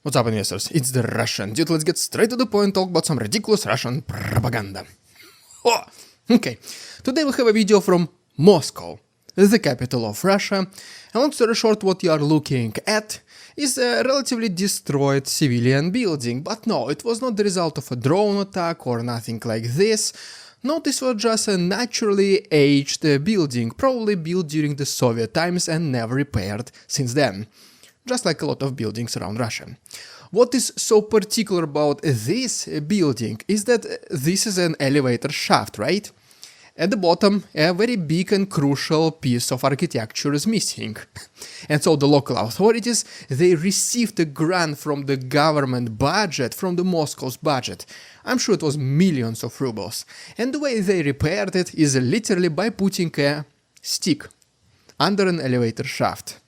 What's up, investors? It's the Russian dude. Let's get straight to the point, talk about some ridiculous Russian propaganda. Oh, okay. Today we have a video from Moscow, the capital of Russia. And long story short, what you are looking at is a relatively destroyed civilian building. But no, it was not the result of a drone attack or nothing like this. No, this was just a naturally aged building, probably built during the Soviet times and never repaired since then. Just like a lot of buildings around Russia. What is so particular about this building is that this is an elevator shaft, right? At the bottom, a very big and crucial piece of architecture is missing. And so the local authorities, they received a grant from the government budget, from the Moscow's budget. I'm sure it was millions of rubles. And the way they repaired it is literally by putting a stick under an elevator shaft.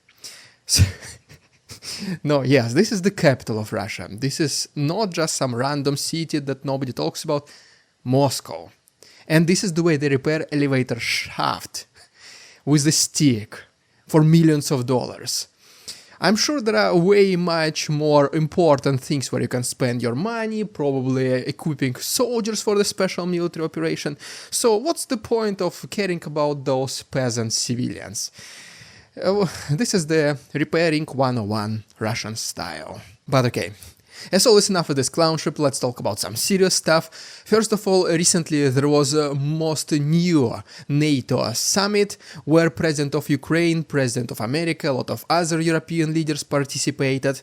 No, yes, this is the capital of Russia. This is not just some random city that nobody talks about. Moscow. And this is the way they repair elevator shaft. With a stick. For millions of dollars. I'm sure there are way much more important things where you can spend your money. Probably equipping soldiers for the special military operation. So what's the point of caring about those peasant civilians? This is the repairing 101 Russian style. But okay, as always, enough of this clownship, let's talk about some serious stuff. First of all, recently there was a most new NATO summit where President of Ukraine, President of America, a lot of other European leaders participated.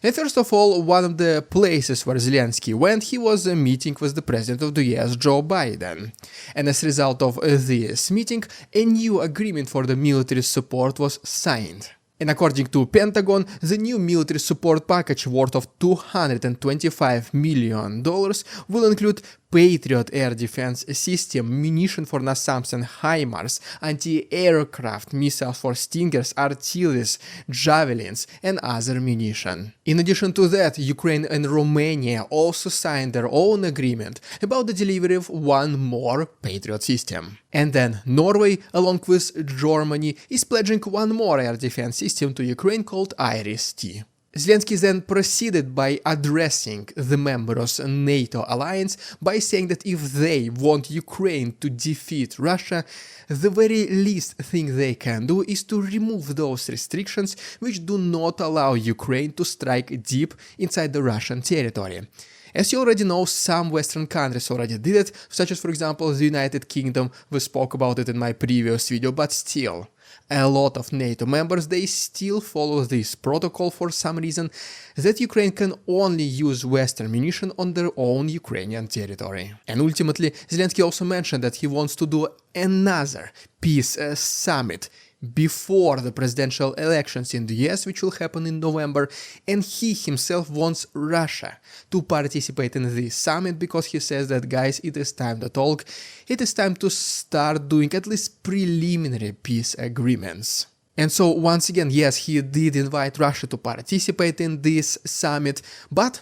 And first of all, one of the places where Zelensky went, he was meeting with the President of the US, Joe Biden. And as a result of this meeting, a new agreement for the military support was signed. And according to Pentagon, the new military support package worth of $225 million will include Patriot air defense system, munition for NASAMS and HIMARS, anti-aircraft missiles for Stingers, artilleries, javelins, and other munition. In addition to that, Ukraine and Romania also signed their own agreement about the delivery of one more Patriot system. And then Norway, along with Germany, is pledging one more air defense system to Ukraine called IRIS-T. Zelensky then proceeded by addressing the members of NATO alliance by saying that if they want Ukraine to defeat Russia, the very least thing they can do is to remove those restrictions which do not allow Ukraine to strike deep inside the Russian territory. As you already know, some Western countries already did it, such as for example the United Kingdom. We spoke about it in my previous video, but still. A lot of NATO members, they still follow this protocol for some reason, that Ukraine can only use Western munition on their own Ukrainian territory. And ultimately, Zelensky also mentioned that he wants to do another peace summit before the presidential elections in the US, which will happen in November, and he himself wants Russia to participate in this summit because he says that, guys, it is time to talk, it is time to start doing at least preliminary peace agreements. And so once again, yes, he did invite Russia to participate in this summit, but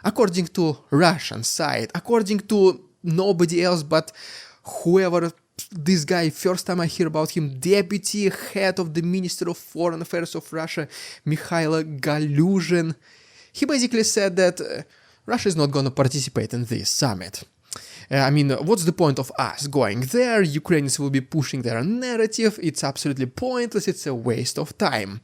according to Russian side, according to nobody else but whoever this guy, first time I hear about him, deputy head of the Ministry of Foreign Affairs of Russia, Mikhail Galuzhin, he basically said that Russia is not going to participate in this summit. I mean, what's the point of us going there? Ukrainians will be pushing their narrative, it's absolutely pointless, it's a waste of time.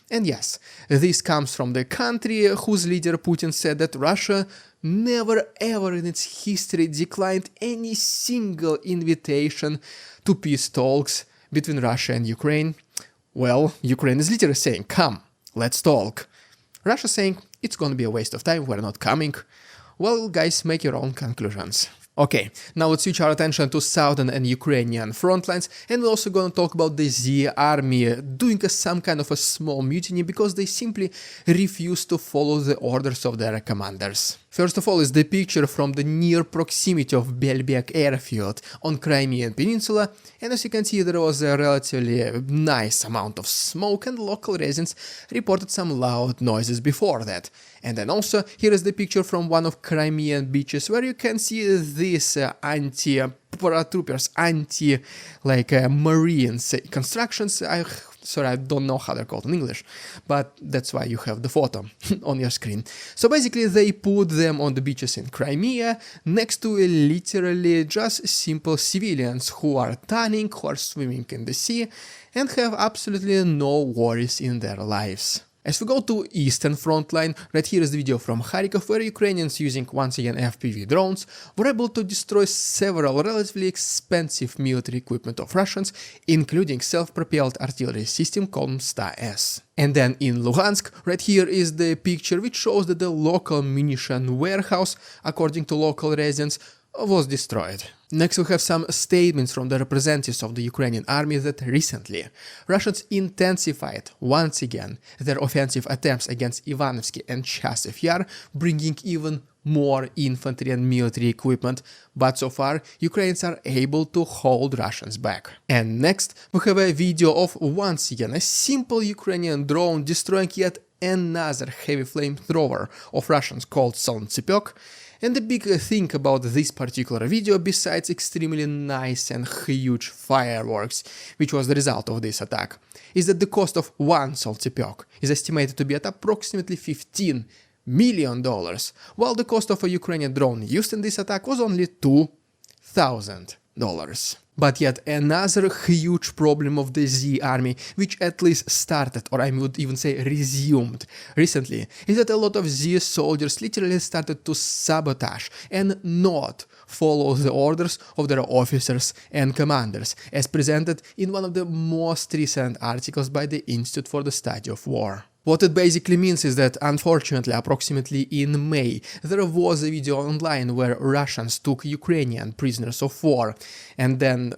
And yes, this comes from the country whose leader Putin said that Russia never ever in its history declined any single invitation to peace talks between Russia and Ukraine. Well, Ukraine is literally saying, come, let's talk. Russia saying, it's gonna be a waste of time, we're not coming. Well, guys, make your own conclusions. Okay, now let's switch our attention to southern and Ukrainian front lines, and we're also going to talk about the Z army doing some kind of a small mutiny because they simply refuse to follow the orders of their commanders. First of all is the picture from the near proximity of Belbek airfield on Crimean Peninsula, and as you can see there was a relatively nice amount of smoke and local residents reported some loud noises before that. And then also here is the picture from one of Crimean beaches where you can see these anti-paratroopers, marines constructions. Sorry, I don't know how they're called in English, but that's why you have the photo on your screen. So basically they put them on the beaches in Crimea next to literally just simple civilians who are tanning, who are swimming in the sea and have absolutely no worries in their lives. As we go to Eastern front line, right here is the video from Kharkov where Ukrainians using once again FPV drones were able to destroy several relatively expensive military equipment of Russians, including self-propelled artillery system called Sta-S. And then in Luhansk, right here is the picture which shows that the local munition warehouse, according to local residents, was destroyed. Next we have some statements from the representatives of the Ukrainian army that recently Russians intensified once again their offensive attempts against Ivanovsky and Chasiv Yar, bringing even more infantry and military equipment, but so far Ukrainians are able to hold Russians back. And next we have a video of once again a simple Ukrainian drone destroying yet another heavy flamethrower of Russians called Солнцепёк. And the big thing about this particular video, besides extremely nice and huge fireworks, which was the result of this attack, is that the cost of one Солнцепёк is estimated to be at approximately $15 million, while the cost of a Ukrainian drone used in this attack was only $2,000. But yet another huge problem of the Z army, which at least started, or I would even say resumed, recently, is that a lot of Z soldiers literally started to sabotage and not follow the orders of their officers and commanders, as presented in one of the most recent articles by the Institute for the Study of War. What it basically means is that, unfortunately, approximately in May, there was a video online where Russians took Ukrainian prisoners of war, and then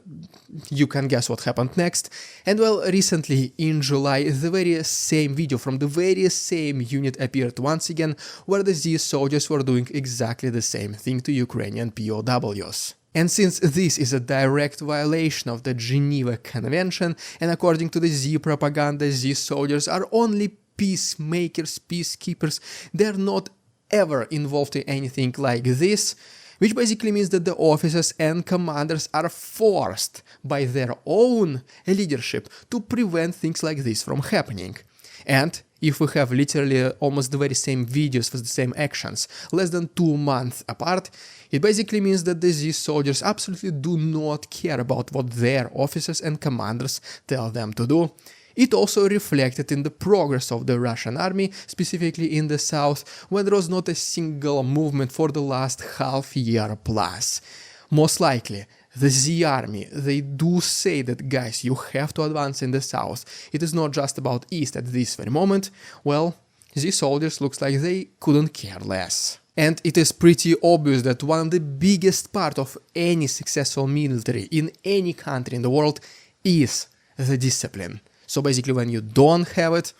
you can guess what happened next. And well, recently, in July, the very same video from the very same unit appeared once again, where the Z soldiers were doing exactly the same thing to Ukrainian POWs. And since this is a direct violation of the Geneva Convention, and according to the Z propaganda, Z soldiers are only peacemakers, peacekeepers, they're not ever involved in anything like this, which basically means that the officers and commanders are forced by their own leadership to prevent things like this from happening. And if we have literally almost the very same videos with the same actions less than 2 months apart, it basically means that the Z soldiers absolutely do not care about what their officers and commanders tell them to do. It also reflected in the progress of the Russian army, specifically in the south, when there was not a single movement for the last half year plus. Most likely, the Z army, they do say that, guys, you have to advance in the south. It is not just about east at this very moment. Well, Z soldiers looks like they couldn't care less. And it is pretty obvious that one of the biggest part of any successful military in any country in the world is the discipline. So basically when you don't have it,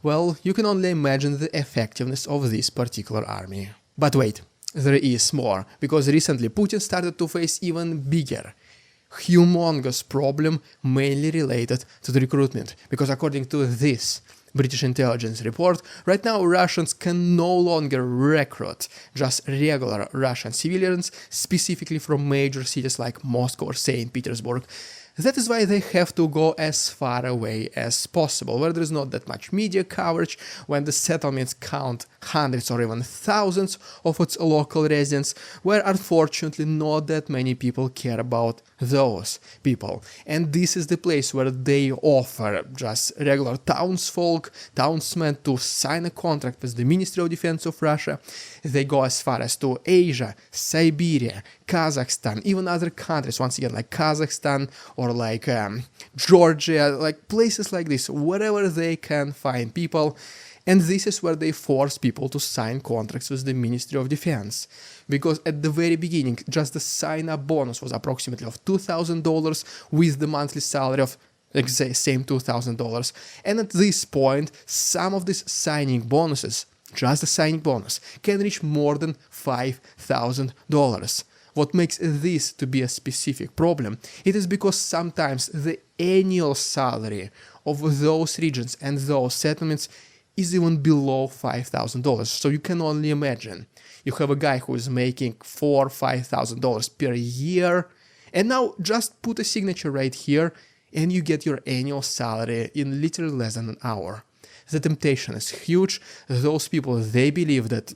well, you can only imagine the effectiveness of this particular army. But wait, there is more, because recently Putin started to face even bigger, humongous problem mainly related to the recruitment, because according to this British intelligence report, right now Russians can no longer recruit just regular Russian civilians, specifically from major cities like Moscow or St. Petersburg. That is why they have to go as far away as possible, where there is not that much media coverage, when the settlements count hundreds or even thousands of its local residents, where unfortunately not that many people care about those people. And this is the place where they offer just regular townsfolk, townsmen to sign a contract with the Ministry of Defense of Russia. They go as far as to Asia, Siberia, Kazakhstan, even other countries, once again, like Kazakhstan or like Georgia, like places like this, wherever they can find people. And this is where they force people to sign contracts with the Ministry of Defense. Because at the very beginning, just the sign-up bonus was approximately of $2,000 with the monthly salary of, like say, same $2,000. And at this point, some of these signing bonuses, just the signing bonus, can reach more than $5,000. What makes this to be a specific problem, it is because sometimes the annual salary of those regions and those settlements is even below $5,000. So you can only imagine. You have a guy who is making $4,000 or $5,000 per year, and now just put a signature right here and you get your annual salary in literally less than an hour. The temptation is huge. Those people, they believe that,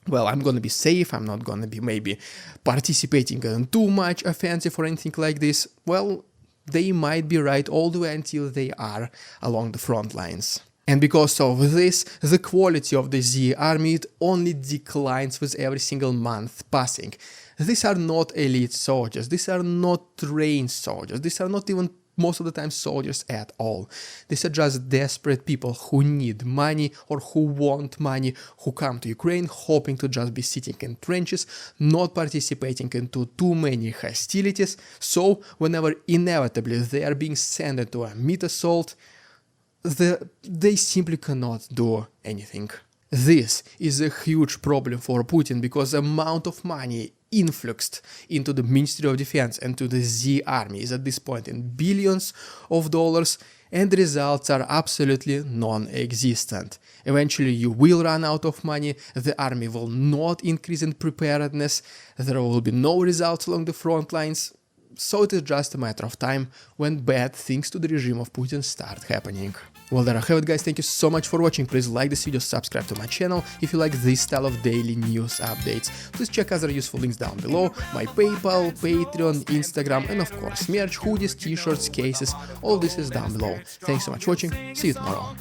well, I'm gonna be safe, I'm not gonna be maybe participating in too much offensive or anything like this. Well, they might be right all the way until they are along the front lines. And because of this, the quality of the Z army, it only declines with every single month passing. These are not elite soldiers, these are not trained soldiers, these are not even most of the time soldiers at all. These are just desperate people who need money or who want money, who come to Ukraine hoping to just be sitting in trenches, not participating into too many hostilities. So whenever inevitably they are being sent into a meat assault, they simply cannot do anything. This is a huge problem for Putin because the amount of money influxed into the Ministry of Defense and to the Z army is at this point in billions of dollars, and the results are absolutely non-existent. Eventually you will run out of money, the army will not increase in preparedness, there will be no results along the front lines, so it is just a matter of time when bad things to the regime of Putin start happening. Well, there I have it, guys. Thank you so much for watching. Please like this video, subscribe to my channel if you like this style of daily news updates. Please check other useful links down below, my PayPal, Patreon, Instagram, and of course merch, hoodies, t-shirts, cases, all this is down below. Thanks so much for watching, see you tomorrow.